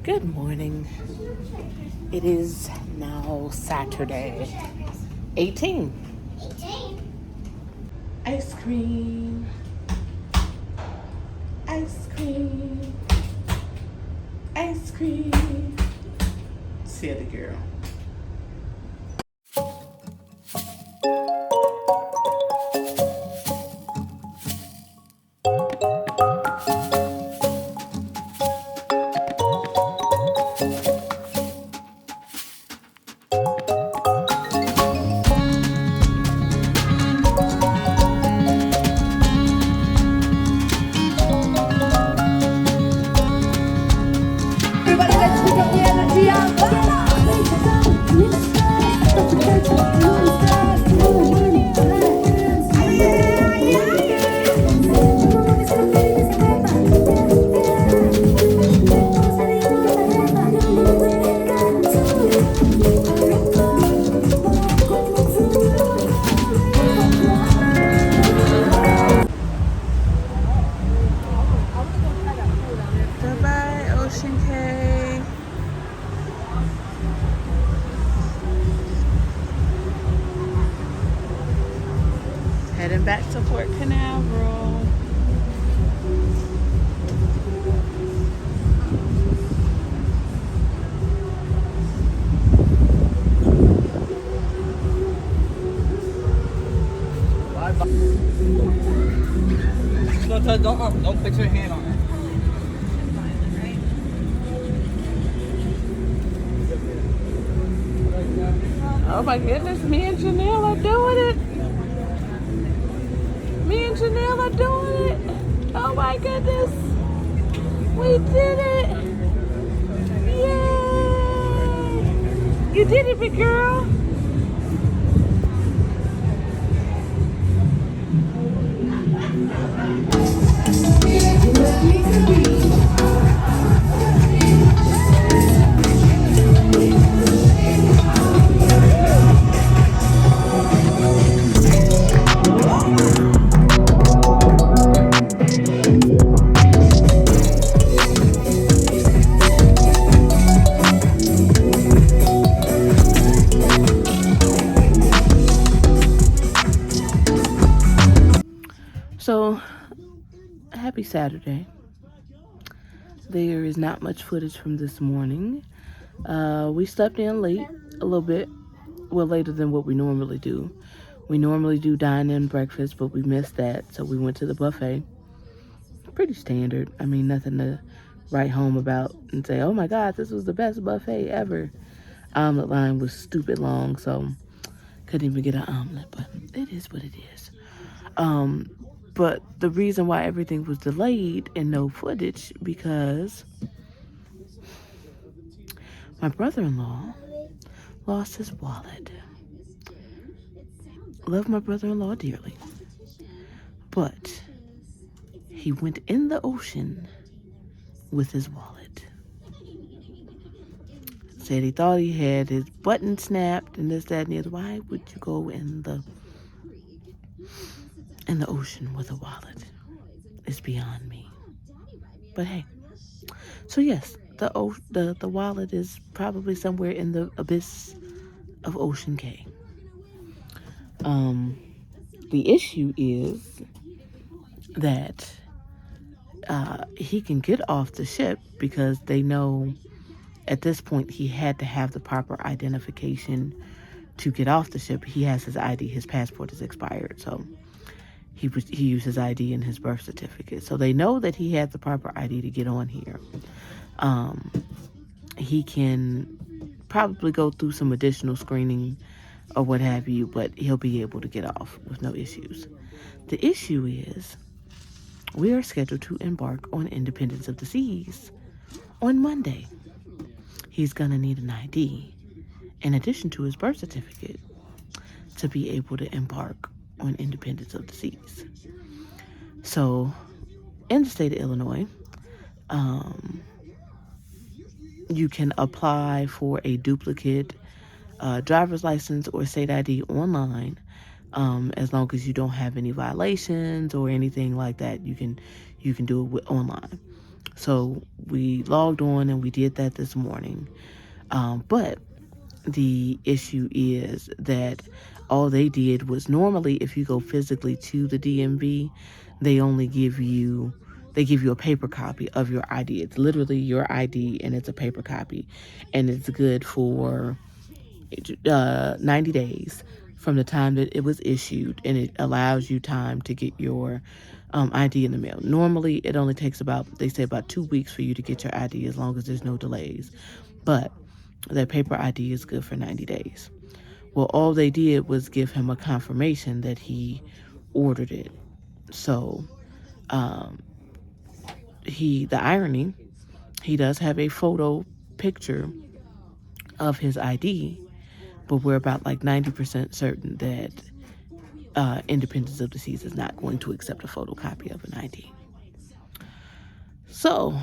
Good morning. It is now Saturday, 18. Ice cream. Ice cream. Ice cream. Silly girl. Everybody, let's pick up the energy up. Goodbye, Ocean Cay. Heading back to Port Canaveral. Don't put your hand on it. Oh my goodness, me and Janelle are doing it. Me and Janelle are doing it. Oh my goodness. We did it. Yay. You did it, big girl. So, happy Saturday. There is not much footage from this morning. We slept in late, a little bit. Well, later than what we normally do. We normally do dine-in breakfast, but we missed that, so we went to the buffet. Pretty standard. I mean, nothing to write home about and say, oh my God, this was the best buffet ever. Omelet line was stupid long, so couldn't even get an omelet, but it is what it is. But the reason why everything was delayed and no footage, because my brother-in-law lost his wallet. Love my brother-in-law dearly, but he went in the ocean with his wallet. Said he thought he had his button snapped and this, that, and the other. Why would you go in the ocean with a wallet? It's beyond me. But hey, so yes, the wallet is probably somewhere in the abyss of Ocean Cay. The issue is that he can get off the ship because they know at this point he had to have the proper identification to get off the ship. He has his ID, his passport is expired, so he used his ID and his birth certificate. So they know that he had the proper ID to get on here. He can probably go through some additional screening or what have you, but he'll be able to get off with no issues. The issue is we are scheduled to embark on Independence of the Seas on Monday. He's going to need an ID in addition to his birth certificate to be able to embark on Independence of the Seas. So, in the state of Illinois, you can apply for a duplicate driver's license or state ID online, as long as you don't have any violations or anything like that. You can do it online. So we logged on and we did that this morning. But the issue is that all they did was, normally if you go physically to the DMV, they only give you a paper copy of your ID. It's literally your ID and it's a paper copy, and it's good for 90 days from the time that it was issued, and it allows you time to get your ID in the mail. Normally it only takes they say about 2 weeks for you to get your ID, as long as there's no delays. But that paper ID is good for 90 days. Well, all they did was give him a confirmation that he ordered it. So, the irony, he does have a photo picture of his ID, but we're about like 90% certain that Independence of the Seas is not going to accept a photocopy of an ID. So,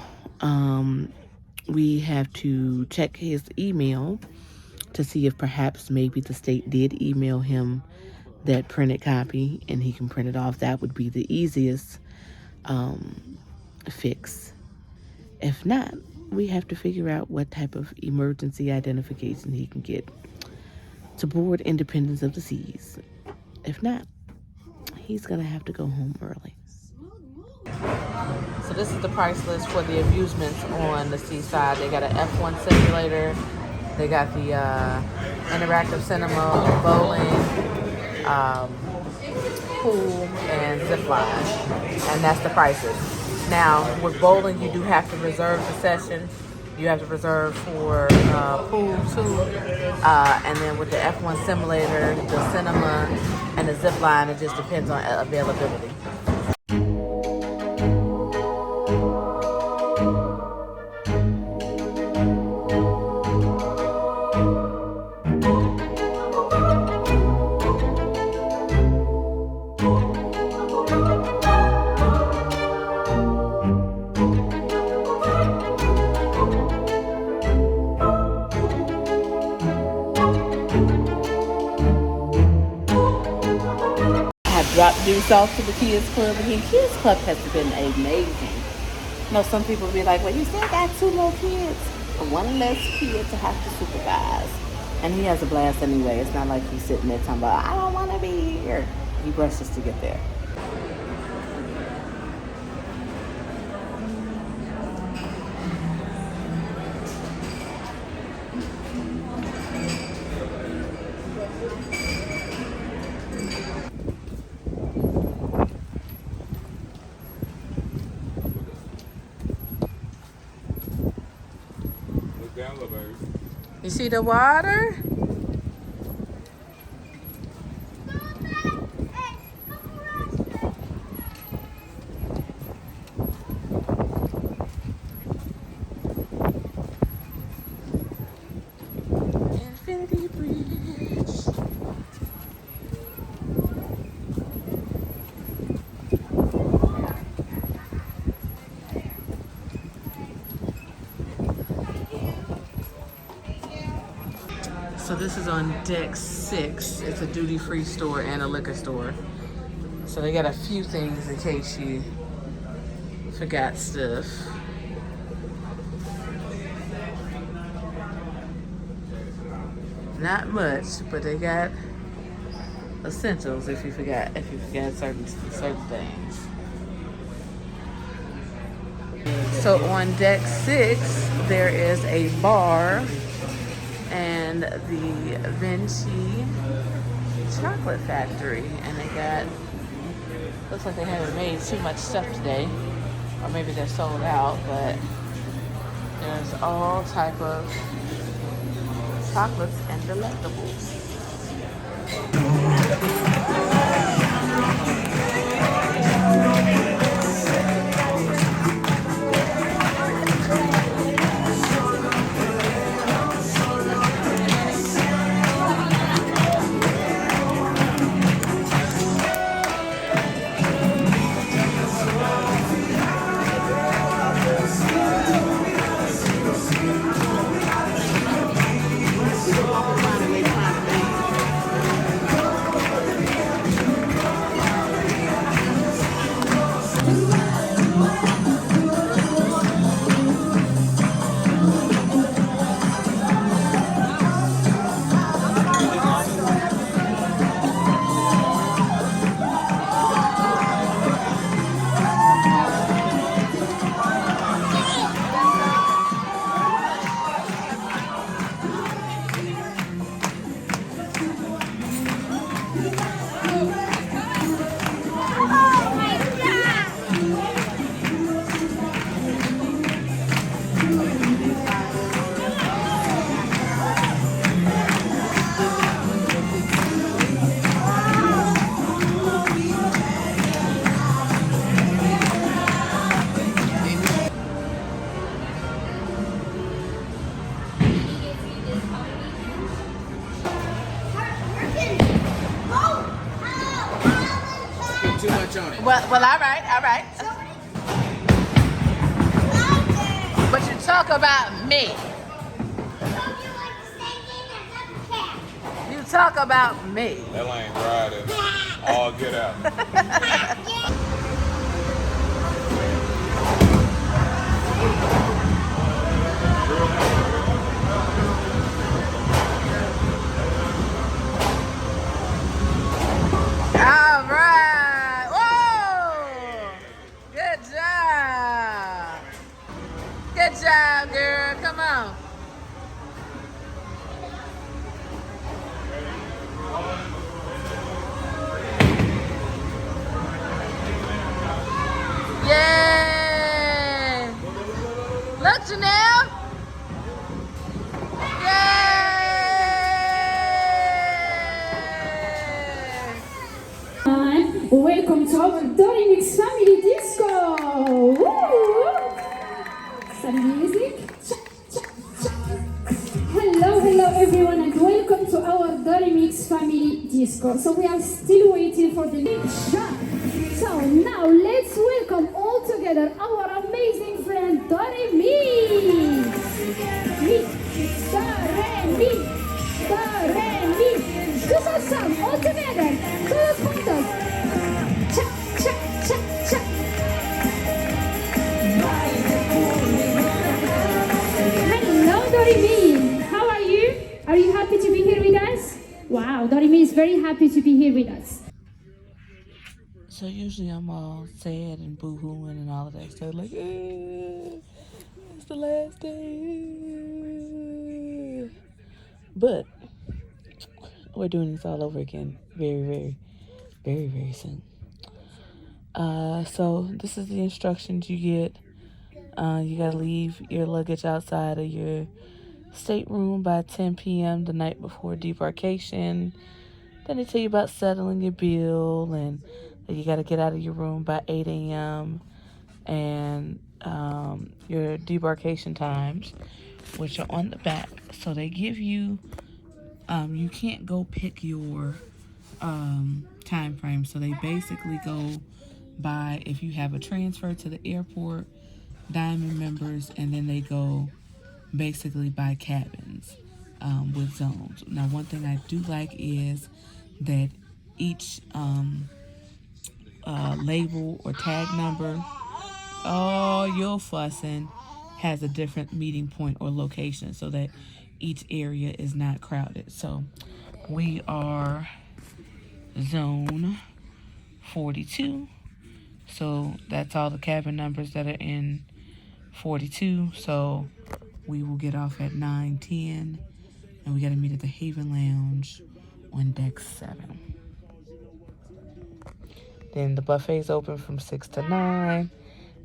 we have to check his email to see if perhaps maybe the state did email him that printed copy and he can print it off. That would be the easiest fix. If not, we have to figure out what type of emergency identification he can get to board Independence of the Seas. If not, he's gonna have to go home early. So this is the price list for the amusements on the Seaside. They got an F1 simulator. They got the interactive cinema, bowling, pool, and zip line. And that's the prices. Now, with bowling, you do have to reserve the session. You have to reserve for pool too. And then with the F1 simulator, the cinema, and the zip line, it just depends on availability. Dropped Deuce off to the kids club again. Kids club has been amazing. You know, some people be like, well, you still got 2 more kids. One less kid to have to supervise. And he has a blast anyway. It's not like he's sitting there talking about, I don't want to be here. He rushes to get there. You see the water? Infinity Bridge. So this is on deck 6. It's a duty-free store and a liquor store. So they got a few things in case you forgot stuff. Not much, but they got essentials if you forgot certain things. So on deck 6 there is a bar and the Vinci Chocolate Factory, and they got, looks like they haven't made too much stuff today, or maybe they're sold out, but there's all type of chocolates and delectables. too much on it. Well, all right, all right. But you talk about me. You talk about me. That lane dry there. All get out. All right. Whoa. Good job. Good job, girl. Come on. Yay! Look, Janelle. Yay! Welcome to our Dory Mix Family Disco! Woo! Some music. Hello, hello everyone, and welcome to our Dory Mix Family Disco. So we are still waiting for the next shot. So now let's welcome all together our amazing friend Dory Mix. Mix, Dory Mix. Do some sound all together. Todos juntos. Cha, cha, cha, cha. Hello, Dory Mix. How are you? Are you happy to be here with us? Wow, Dory Mix is very happy to be here with us. So usually I'm all sad and boo-hooing and all of that stuff. Like, it's the last day. But we're doing this all over again very, very, very, very soon. So this is the instructions you get. You gotta leave your luggage outside of your stateroom by 10 p.m. the night before debarkation. Then they tell you about settling your bill, and you got to get out of your room by 8 a.m. and your debarkation times, which are on the back. So they give you, you can't go pick your time frame. So they basically go by if you have a transfer to the airport, diamond members, and then they go basically by cabins with zones. Now, one thing I do like is that each label or tag number, oh, you're fussing, has a different meeting point or location so that each area is not crowded. So we are zone 42. So that's all the cabin numbers that are in 42. So we will get off at 9:10, and we got to meet at the Haven Lounge on deck 7. Then the buffet's open from 6 to 9,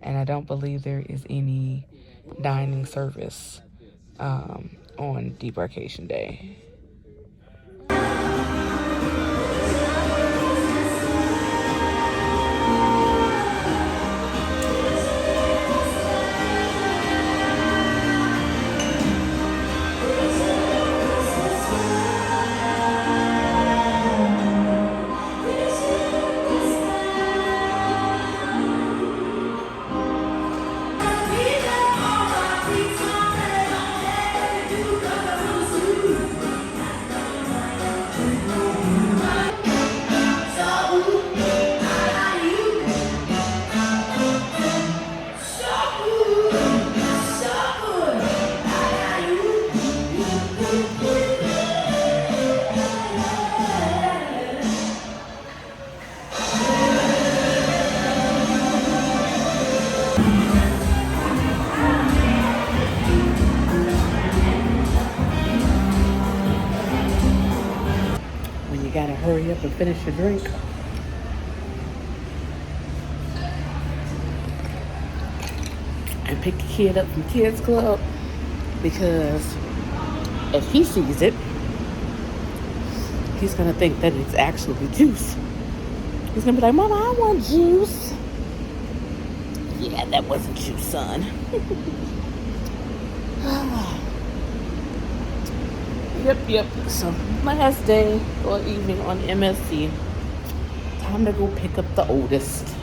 and I don't believe there is any dining service on debarkation day. When you gotta hurry up and finish your drink. And pick the kid up from Kids Club, because if he sees it, he's gonna think that it's actually juice. He's gonna be like, Mama, I want juice. Yeah, that wasn't juice, son. Yep. So last day or evening on MSC. time to go pick up the oldest.